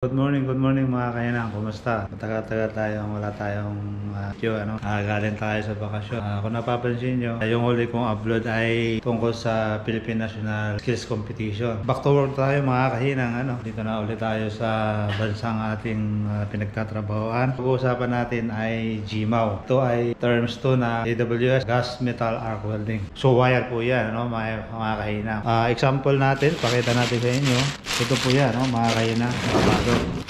Good morning mga kainang. Kumusta? Matagal-tagal tayong wala tayong galing tayo sa bakasyon. Kung napapansin nyo, yung huli kong upload ay tungkol sa Philippine National Skills Competition. Back to work tayo mga kainang. Dito na ulit tayo sa bansang ating pinagtatrabahoan. Pag-uusapan natin ay GMAW. Ito ay terms to na AWS, Gas Metal Arc Welding. So wire po yan, mga kainang. Example natin, pakita natin sa inyo. Ito po yan, mga kainang.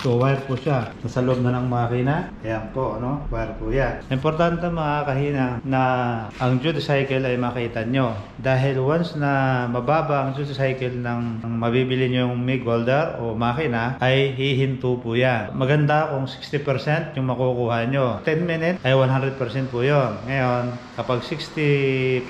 So wire po siya nasa loob na ng makina. Ayan po, wire po yan. Importante mga kahina na ang duty cycle ay makita nyo. Dahil once na mababa ang duty cycle ng mabibili nyo yung MIG welder o makina, ay hihinto po yan. Maganda kung 60% yung makukuha nyo. 10 minutes ay 100% po yun. Ngayon, kapag 60%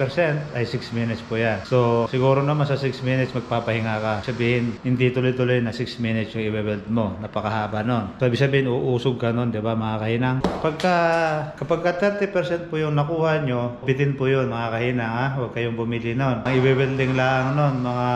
ay 6 minutes po yan. So siguro naman sa 6 minutes magpapahinga ka. Sabihin, hindi tuloy-tuloy na 6 minutes yung i-weld mo. Napakahaba nun. So, ibig sabihin, uusog ka nun, di ba mga kahinang? Kapag 30% po yung nakuha nyo, bitin po yun mga kahinang, ha? Huwag kayong bumili nun. Ang i-welding lang nun, mga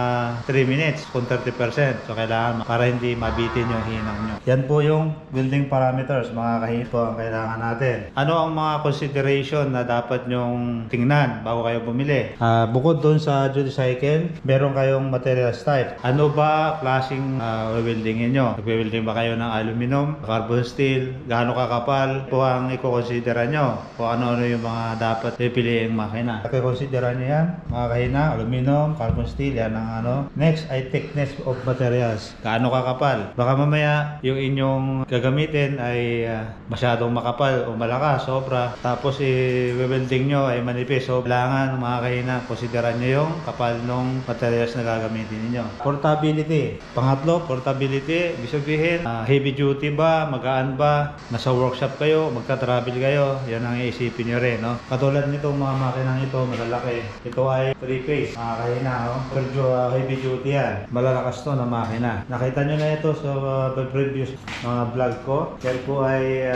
3 minutes kung 30%. So, kailangan para hindi mabitin yung hinang nyo. Yan po yung welding parameters, mga kahinang po ang kailangan natin. Ano ang mga consideration na dapat nyong tingnan bago kayo bumili? Bukod dun sa duty cycle, meron kayong materials type. Ano ba klaseng weldingin nyo? Nagwe-welding ba kayo ng aluminum, carbon steel, gaano kakapal po ang i-considera nyo o ano-ano yung mga dapat pipiliing makina. I-considera nyo yan, mga kahina, aluminum, carbon steel, yan ang Next ay thickness of materials. Gaano kakapal? Baka mamaya yung inyong gagamitin ay masyadong makapal o malakas, sobra. Tapos i-welding nyo ay manipis. So, kailangan mga kahina, considera nyo yung kapal ng materials na gagamitin niyo. Portability. Pangatlo, portability. Ibig sabihin, heavy duty ba, magaan ba, nasa workshop kayo, magta-travel kayo, yan ang iisipin nyo rin, Katulad nitong mga makinang ito, malalaki. Ito ay 3-phase, mga kahina, Medyo heavy duty yan. Malalakas to na makina. Nakita nyo na ito sa previous mga vlog ko. Yan po ay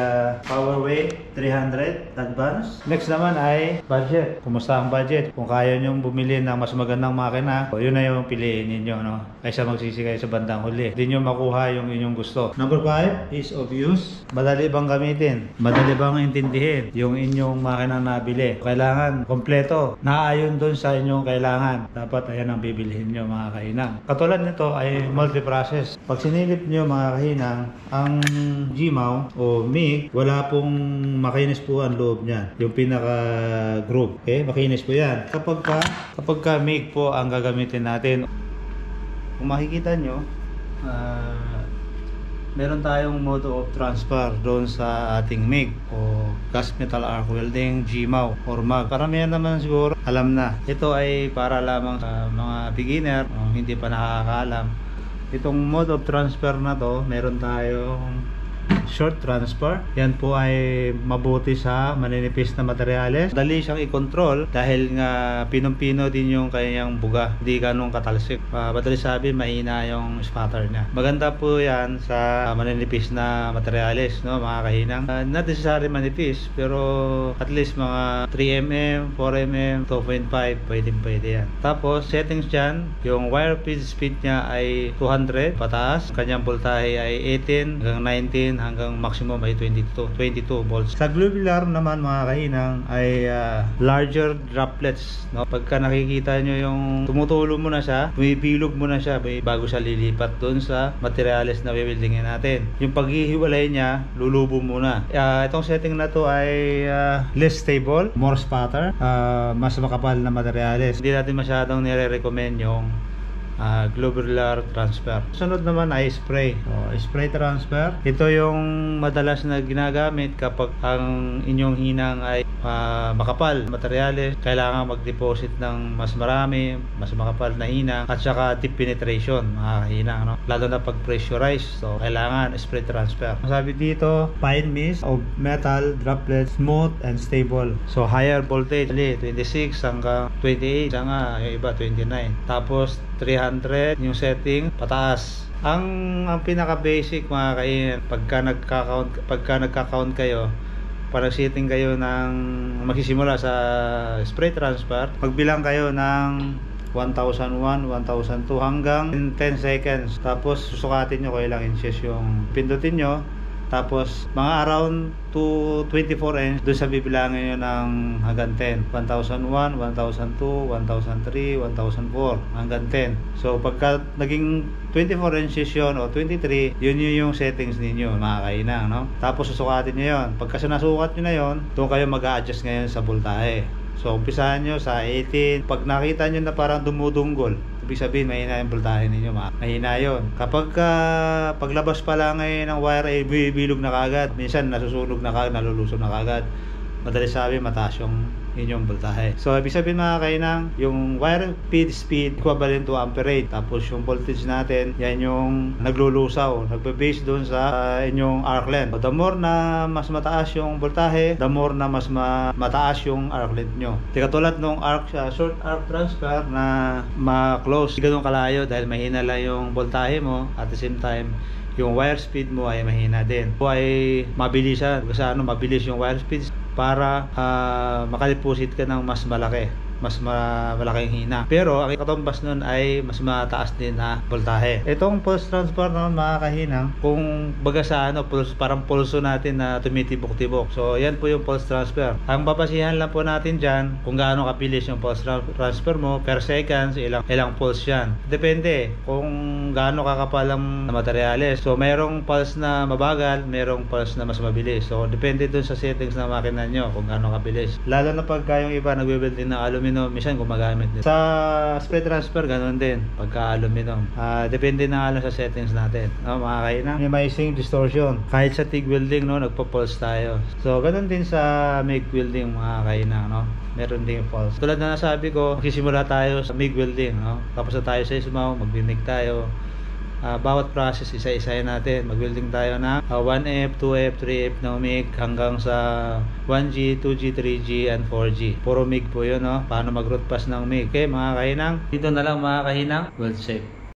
power weight 300 advance. Next naman ay budget. Kumusta ang budget? Kung kaya nyo bumili ng mas magandang makina, yun na yung piliin ninyo, kaysa magsisi kayo sa bandang huli. Hindi nyo makuha yung inyong gusto. Number 5, ease of use. Madali bang gamitin? Madali bang intindihin yung inyong makina nabili? Kailangan kompleto. Naayon doon sa inyong kailangan. Dapat ayan ang bibilhin nyo mga kahinang. Katulad nito ay multi-process. Pag sinilip nyo mga kahinang, ang GMAW o MIG, wala pong makinis po ang loob niya. Yung pinaka-groove. Okay? Makinis po yan. Kapag ka MIG po ang gagamitin natin, kung makikita nyo, meron tayong mode of transfer doon sa ating MIG o Gas Metal Arc Welding, GMAW or MAG. Karamihan naman siguro alam na. Ito ay para lamang sa mga beginner o hindi pa nakakaalam. Itong mode of transfer na to, meron tayong short transfer. Yan po ay mabuti sa maninipis na materyales. Dali siyang i-control dahil nga pinong-pino din yung kanyang buga. Hindi ganun katalsik. Madali sabi, mahina yung spatter niya. Maganda po yan sa maninipis na materyales, mga kahinang. Not necessarily manipis, pero at least mga 3mm, 4mm, 2.5, pwede yan. Tapos, settings dyan, yung wire feed speed niya ay 200 pataas. Kanyang voltahe ay 18 hanggang 19 hanggang maximum ay 22 volts. Sa globular naman mga kahinang ay larger droplets, Pagka nakikita nyo yung tumutulo mo na siya, bumibilog mo na siya bago siya lilipat doon sa materials na weldingin natin. Yung paghihiwalay niya, lulubo muna. Itong setting na to ay less stable, more spatter, mas makapal na materials. Hindi natin masyadong nire-recommend yung globular transfer. Sunod naman ay spray. Spray transfer. Ito yung madalas na ginagamit kapag ang inyong hinang ay makapal materyales. Kailangan mag-deposit ng mas marami, mas makapal na hinang at saka deep penetration mga hinang. Lalo na pag pressurized. So, kailangan spray transfer. Sabi dito, fine mist of metal droplets, smooth and stable. So, higher voltage, 26 hanggang 28, sanga yung iba 29. Tapos 300 yung setting pataas. Ang pinaka basic mga kainin, pagka nagka-count kayo, pag nag-setting kayo ng magsisimula sa spray transfer, magbilang kayo ng 1001, 1002 hanggang 10 seconds. Tapos susukatin nyo kung ilang inches yung pindutin nyo. Tapos mga around 24 inch doon sa bibilangin nyo ng hanggang 10. 1001, 1002, 1003, 1004 hanggang 10. So pagka naging 24 inches yun o 23, yun yung settings ninyo mga kainang, no? Tapos susukatin nyo yun. Pagka nasukat nyo na yun, doon kayo mag-a-adjust ngayon sa voltahe. So umpisahan nyo sa 18. Pag nakita nyo na parang dumudunggol, ibig sabihin mahina yung voltahe ninyo, mahina yun. Kapag paglabas pa lang ng wire ay bibilog na kagad, minsan nasusunog na kagad, nalulusog na kagad, madalis sabi mataas yung inyong voltahe. So ibig sabihin mga kainang, yung wire speed equivalent to amperage. Tapos yung voltage natin, yan yung naglulusaw, nagbe-base doon sa inyong arc length. So, the more na mas mataas yung voltahe, the more na mas mataas yung arc length nyo. Di katulad nung short arc transfer na ma-close, ganun kalayo dahil mahina lang yung voltahe mo, at the same time yung wire speed mo ay mahina din. O ay mabilisan. Kasi mabilis yung wire speed para makalipusit ka ng mas malaki, mas malaking hina. Pero ang katumbas nun ay mas mataas din na voltahe. Itong pulse transfer naman mga kahinang, kung baga sa pulse, parang pulso natin na tumitibok-tibok. So yan po yung pulse transfer. Ang babasihan lang po natin dyan kung gaano kabilis yung pulse transfer mo per seconds, ilang pulse yan. Depende kung gaano kakapal ang materyales. So merong pulse na mabagal, merong pulse na mas mabilis. So depende dun sa settings ng makina nyo kung gaano kabilis. Lalo na pagka yung iba nagbe-build din ng aluminum, minsan gumagamit din. Sa spray transfer, ganun din. Pagka aluminum. Depende na lang sa settings natin. No, mga kainang. Minimizing distortion. Kahit sa TIG welding, no, nagpo-pulse tayo. So, ganun din sa MIG welding, mga kainang, no. Meron din yung pulse. Tulad na nasabi ko, magsisimula tayo sa MIG welding, no. Tapos na tayo sa ismaw, magdinig tayo. Bawat process isa-isahin natin. Mag-welding tayo na 1F, 2F, 3F na MIG hanggang sa 1G, 2G, 3G, and 4G. Puro MIG po yun, no? Paano mag-root pass ng MIG. Okay, mga kahinang? Dito na lang mga kahinang. Weld safe.